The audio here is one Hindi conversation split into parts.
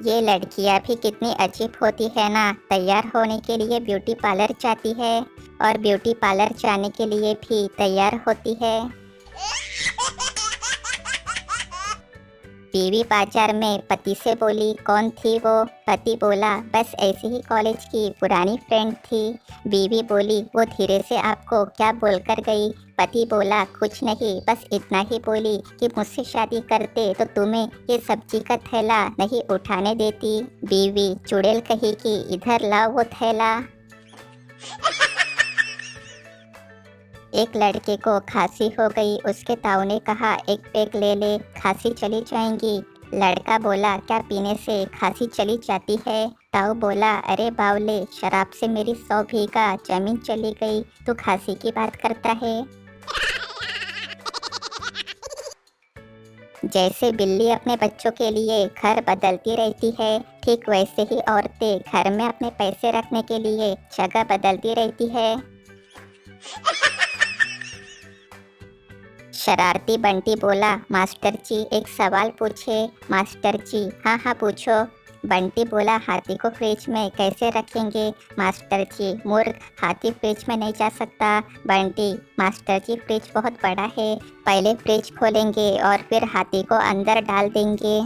ये लड़कियां भी कितनी अजीब होती है ना, तैयार होने के लिए ब्यूटी पार्लर जाती है और ब्यूटी पार्लर जाने के लिए भी तैयार होती है। बीवी बाजार में पति से बोली, कौन थी वो? पति बोला, बस ऐसे ही कॉलेज की पुरानी फ्रेंड थी। बीवी बोली, वो धीरे से आपको क्या बोलकर गई? पति बोला, कुछ नहीं, बस इतना ही बोली कि मुझसे शादी करते तो तुम्हें ये सब्जी का थैला नहीं उठाने देती। बीवी चुड़ैल कही कि इधर लाओ वो थैला। एक लड़के को खांसी हो गई। उसके ताऊ ने कहा, एक पैक ले ले, खांसी चली जाएगी। लड़का बोला, क्या पीने से खांसी चली जाती है? ताऊ बोला, अरे बावले, शराब से मेरी 100 बीघा जमीन चली गई, तू खांसी की बात करता है। जैसे बिल्ली अपने बच्चों के लिए घर बदलती रहती है, ठीक वैसे ही औरतें घर में अपने पैसे रखने के लिए जगह बदलती रहती है। शरारती बंटी बोला, मास्टर जी एक सवाल पूछे? मास्टर जी, हाँ हाँ पूछो। बंटी बोला, हाथी को फ्रिज में कैसे रखेंगे? मास्टर जी, मूर्ख, हाथी फ्रिज में नहीं जा सकता। बंटी, मास्टर जी फ्रिज बहुत बड़ा है, पहले फ्रिज खोलेंगे और फिर हाथी को अंदर डाल देंगे।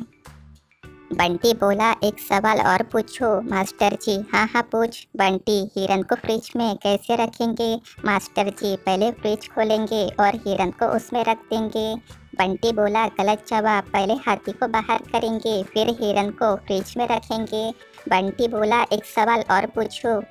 बंटी बोला, एक सवाल और पूछो? मास्टर जी, हाँ हाँ पूछ। बंटी, हिरन को फ्रिज में कैसे रखेंगे? मास्टर जी, पहले फ्रिज खोलेंगे और हिरन को उसमें रख देंगे। बंटी बोला, गलत जवाब, पहले हाथी को बाहर करेंगे फिर हिरन को फ्रिज में रखेंगे। बंटी बोला, एक सवाल और पूछो?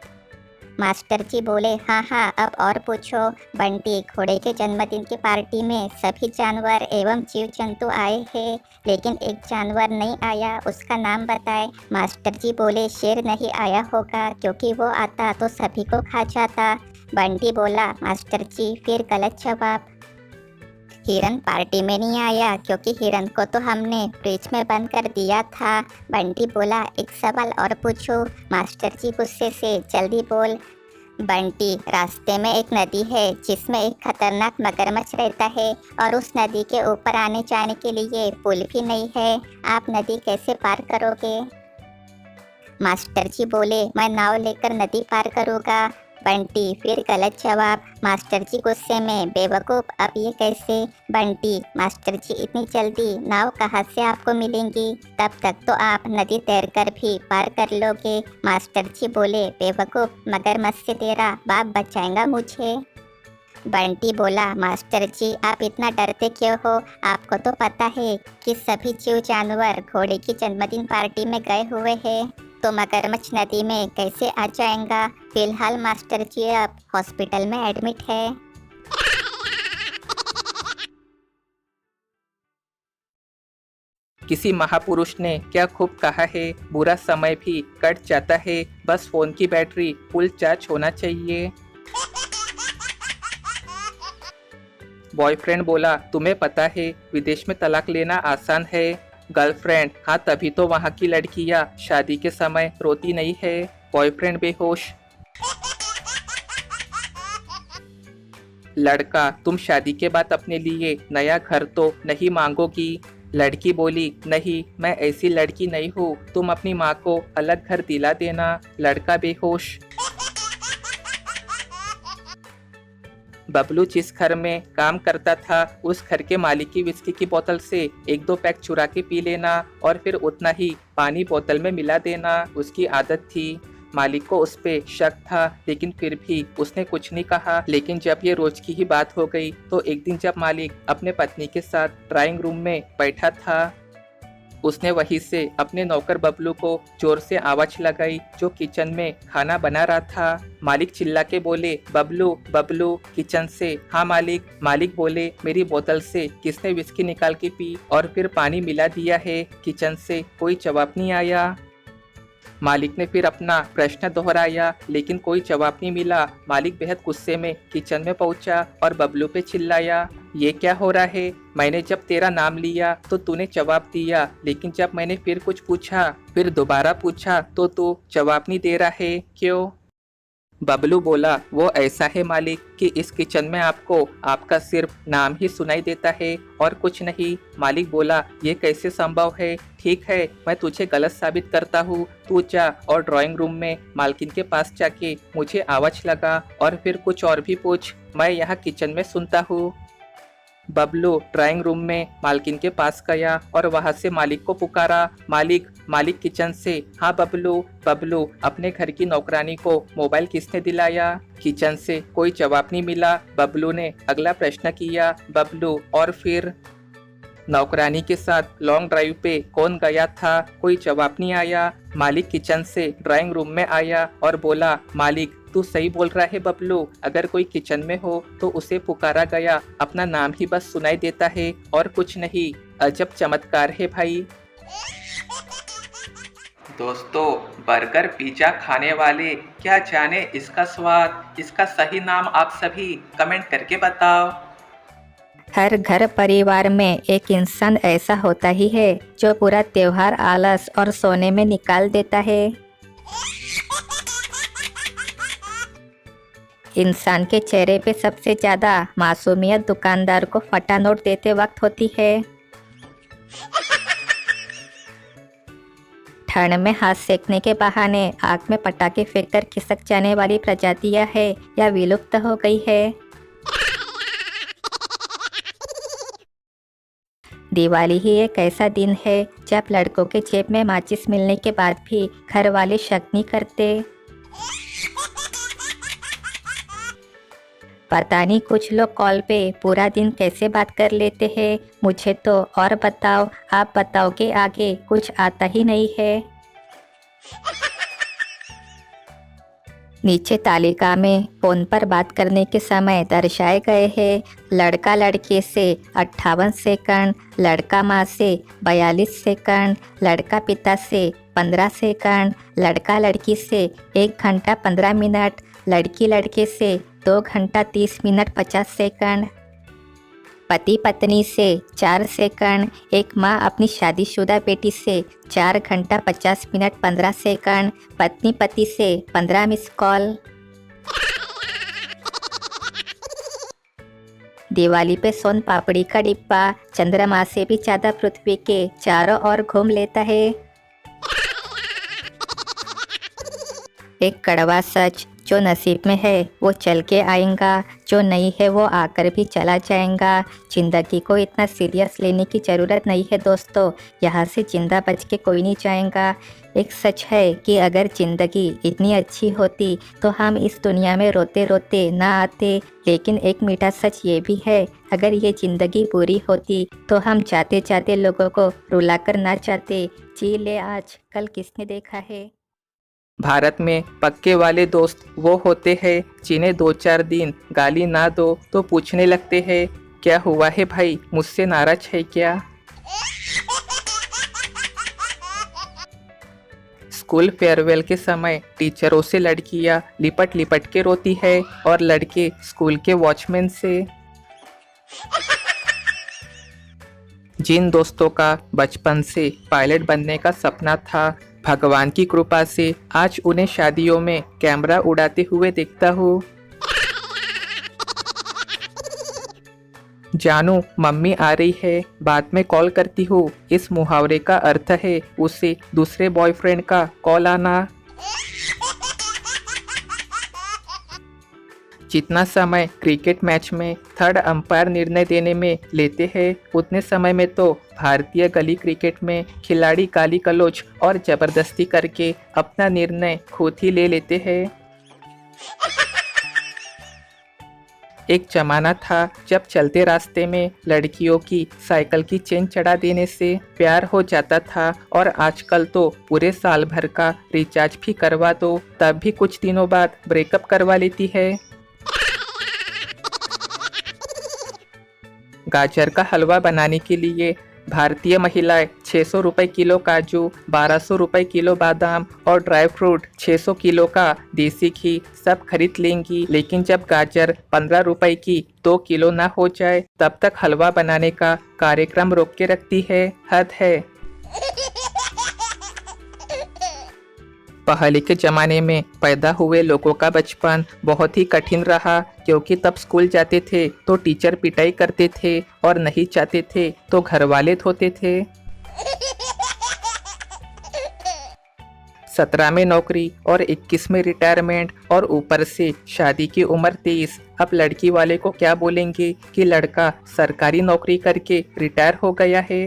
मास्टर जी बोले, हाँ हाँ अब और पूछो। बंटी, घोड़े के जन्मदिन की पार्टी में सभी जानवर एवं जीव जंतु आए हैं, लेकिन एक जानवर नहीं आया, उसका नाम बताए। मास्टर जी बोले, शेर नहीं आया होगा, क्योंकि वो आता तो सभी को खा जाता। बंटी बोला, मास्टर जी फिर गलत जवाब। हिरन पार्टी में नहीं आया, क्योंकि हिरन को तो हमने फ्रिज में बंद कर दिया था। बंटी बोला, एक सवाल और पूछो? मास्टर जी गुस्से से, जल्दी बोल। बंटी, रास्ते में एक नदी है जिसमें एक खतरनाक मगरमच्छ रहता है और उस नदी के ऊपर आने जाने के लिए पुल भी नहीं है, आप नदी कैसे पार करोगे? मास्टर जी बोले, मैं नाव लेकर नदी पार करूँगा। बंटी, फिर गलत जवाब। मास्टर जी गुस्से में, बेवकूफ़, अब ये कैसे? बंटी, मास्टर जी इतनी जल्दी नाव कहाँ से आपको मिलेंगी? तब तक तो आप नदी तैरकर भी पार कर लोगे। मास्टर जी बोले, बेवकूफ़, मगरमच्छ से तेरा बाप बचाएगा मुझे। बंटी बोला, मास्टर जी आप इतना डरते क्यों हो? आपको तो पता है कि सभी जीव जानवर घोड़े की जन्मदिन पार्टी में गए हुए हैं, तो मगरमच्छ नदी में कैसे आ जाएगा? फिलहाल मास्टर जी अब हॉस्पिटल में एडमिट है। किसी महापुरुष ने क्या खूब कहा है, बुरा समय भी कट जाता है, बस फोन की बैटरी फुल चार्ज होना चाहिए। बॉयफ्रेंड बोला, तुम्हें पता है विदेश में तलाक लेना आसान है? गर्लफ्रेंड, हाँ तभी तो वहाँ की लड़कियाँ शादी के समय रोती नहीं है। बॉयफ्रेंड बेहोश। लड़का, तुम शादी के बाद अपने लिए नया घर तो नहीं मांगोगी? लड़की बोली, नहीं, मैं ऐसी लड़की नहीं हूँ, तुम अपनी माँ को अलग घर दिला देना। लड़का बेहोश। बबलू जिस घर में काम करता था उस घर के मालिक की विस्की की बोतल से एक दो पैक चुरा के पी लेना और फिर उतना ही पानी बोतल में मिला देना उसकी आदत थी। मालिक को उस पे शक था, लेकिन फिर भी उसने कुछ नहीं कहा। लेकिन जब ये रोज की ही बात हो गई तो एक दिन जब मालिक अपने पत्नी के साथ ड्राइंग रूम में बैठा था, उसने वहीं से अपने नौकर बबलू को जोर से आवाज लगाई जो किचन में खाना बना रहा था। मालिक चिल्ला के बोले, बबलू बबलू किचन से। हाँ मालिक। मालिक बोले, मेरी बोतल से किसने विस्की निकाल के पी और फिर पानी मिला दिया है? किचन से कोई जवाब नहीं आया। मालिक ने फिर अपना प्रश्न दोहराया, लेकिन कोई जवाब नहीं मिला। मालिक बेहद गुस्से में किचन में पहुंचा और बबलू पे चिल्लाया, ये क्या हो रहा है? मैंने जब तेरा नाम लिया तो तूने जवाब दिया, लेकिन जब मैंने फिर कुछ पूछा, फिर दोबारा पूछा तो तू जवाब नहीं दे रहा है, क्यों? बबलू बोला, वो ऐसा है मालिक कि इस किचन में आपको आपका सिर्फ नाम ही सुनाई देता है और कुछ नहीं। मालिक बोला, ये कैसे संभव है? ठीक है, मैं तुझे गलत साबित करता हूँ। तू जा और ड्राइंग रूम में मालकिन के पास जाके मुझे आवाज लगा और फिर कुछ और भी पूछ, मैं यहाँ किचन में सुनता हूँ। बबलू ड्राइंग रूम में मालकिन के पास गया और वहां से मालिक को पुकारा, मालिक मालिक किचन से। हाँ बबलू। बबलू, अपने घर की नौकरानी को मोबाइल किसने दिलाया? किचन से कोई जवाब नहीं मिला। बबलू ने अगला प्रश्न किया, बबलू और फिर? नौकरानी के साथ लॉन्ग ड्राइव पे कौन गया था? कोई जवाब नहीं आया। मालिक किचन से ड्राइंग रूम में आया और बोला, मालिक तू सही बोल रहा है बबलू, अगर कोई किचन में हो तो उसे पुकारा गया अपना नाम ही बस सुनाई देता है और कुछ नहीं। अजब चमत्कार है भाई। दोस्तों, बर्गर पिज्जा खाने वाले क्या जाने इसका स्वाद, इसका सही नाम आप सभी कमेंट करके बताओ। हर घर परिवार में एक इंसान ऐसा होता ही है जो पूरा त्योहार आलस और सोने में निकाल देता है। इंसान के चेहरे पे सबसे ज्यादा मासूमियत दुकानदार को फटा नोट देते वक्त होती है। ठंड में हाथ सेकने के बहाने आग में पटाखे फेंककर खिसक जाने वाली प्रजातियां है या विलुप्त हो गई है। दिवाली ही एक ऐसा दिन है जब लड़कों के जेब में माचिस मिलने के बाद भी घर वाले शक नहीं करते। पता नहीं कुछ लोग कॉल पे पूरा दिन कैसे बात कर लेते हैं। मुझे तो और बताओ, आप बताओ के आगे कुछ आता ही नहीं है। नीचे तालिका में फोन पर बात करने के समय दर्शाए गए हैं। लड़का लड़के से 58 सेकंड, लड़का माँ से 42 सेकंड, लड़का पिता से 15 सेकंड, लड़का लड़की से 1 घंटा 15 मिनट, लड़की लड़के से 2 घंटा 30 मिनट 50 सेकंड, पति पत्नी से 4 सेकंड, एक माँ अपनी शादीशुदा बेटी से 4 घंटा 50 मिनट 15 सेकंड, पत्नी पति से 15 मिस कॉल। दिवाली पे सोन पापड़ी का डिब्बा चंद्रमा से भी ज्यादा पृथ्वी के चारों ओर घूम लेता है। एक कड़वा सच, जो नसीब में है वो चल के आएगा, जो नहीं है वो आकर भी चला जाएगा। जिंदगी को इतना सीरियस लेने की ज़रूरत नहीं है दोस्तों, यहाँ से जिंदा बच के कोई नहीं जाएगा। एक सच है कि अगर ज़िंदगी इतनी अच्छी होती तो हम इस दुनिया में रोते रोते ना आते। लेकिन एक मीठा सच ये भी है, अगर ये ज़िंदगी बुरी होती तो हम जाते जाते लोगों को रुलाकर ना जाते। जी ले आज, कल किसने देखा है। भारत में पक्के वाले दोस्त वो होते हैं जिन्हें 2-4 दिन गाली ना दो तो पूछने लगते हैं, क्या हुआ है भाई, मुझसे नाराज है क्या? स्कूल फेयरवेल के समय टीचरों से लड़कियां लिपट लिपट के रोती है और लड़के स्कूल के वॉचमैन से। जिन दोस्तों का बचपन से पायलट बनने का सपना था, भगवान की कृपा से आज उन्हें शादियों में कैमरा उड़ाते हुए देखता हूँ। जानू, मम्मी आ रही है, बाद में कॉल करती हूँ। इस मुहावरे का अर्थ है उसे दूसरे बॉयफ्रेंड का कॉल आना। जितना समय क्रिकेट मैच में थर्ड अंपायर निर्णय देने में लेते हैं, उतने समय में तो भारतीय गली क्रिकेट में खिलाड़ी गाली गलौज और जबरदस्ती करके अपना निर्णय खुद ही ले लेते हैं। एक जमाना था जब चलते रास्ते में लड़कियों की साइकिल की चेन चढ़ा देने से प्यार हो जाता था, और आजकल तो पूरे साल भर का रिचार्ज भी करवा दो तब भी कुछ दिनों बाद ब्रेकअप करवा लेती है। गाजर का हलवा बनाने के लिए भारतीय महिलाएं 600 रुपए किलो काजू, 1200 रुपए किलो बादाम और ड्राई फ्रूट, 600 किलो का देसी घी सब खरीद लेंगी। लेकिन जब गाजर 15 रुपए की 2 किलो ना हो जाए तब तक हलवा बनाने का कार्यक्रम रोक के रखती है। हद है। पहले के जमाने में पैदा हुए लोगों का बचपन बहुत ही कठिन रहा, क्योंकि तब स्कूल जाते थे तो टीचर पिटाई करते थे और नहीं जाते थे तो घर वाले धोते थे। 17 में नौकरी और 21 में रिटायरमेंट और ऊपर से शादी की उम्र 23। अब लड़की वाले को क्या बोलेंगे कि लड़का सरकारी नौकरी करके रिटायर हो गया है।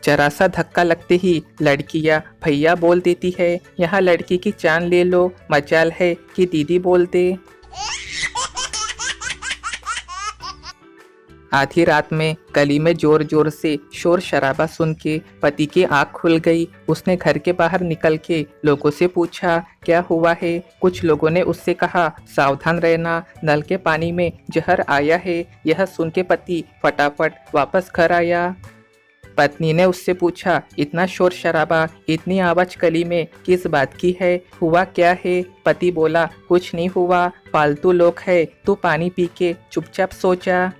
जरा सा धक्का लगते ही लड़कियां भैया बोल देती है। यहाँ लड़की की जान ले लो, मजाल है कि दीदी बोल दे। आधी रात में गली में जोर जोर से शोर शराबा सुन के पति की आंख खुल गई। उसने घर के बाहर निकल के लोगों से पूछा क्या हुआ है। कुछ लोगों ने उससे कहा सावधान रहना, नल के पानी में जहर आया है। यह सुन के पति फटाफट वापस घर आया। पत्नी ने उससे पूछा इतना शोर शराबा, इतनी आवाज गली में किस बात की है, हुआ क्या है। पति बोला कुछ नहीं हुआ, फालतू लोग है, तू पानी पी के चुपचाप सो जा।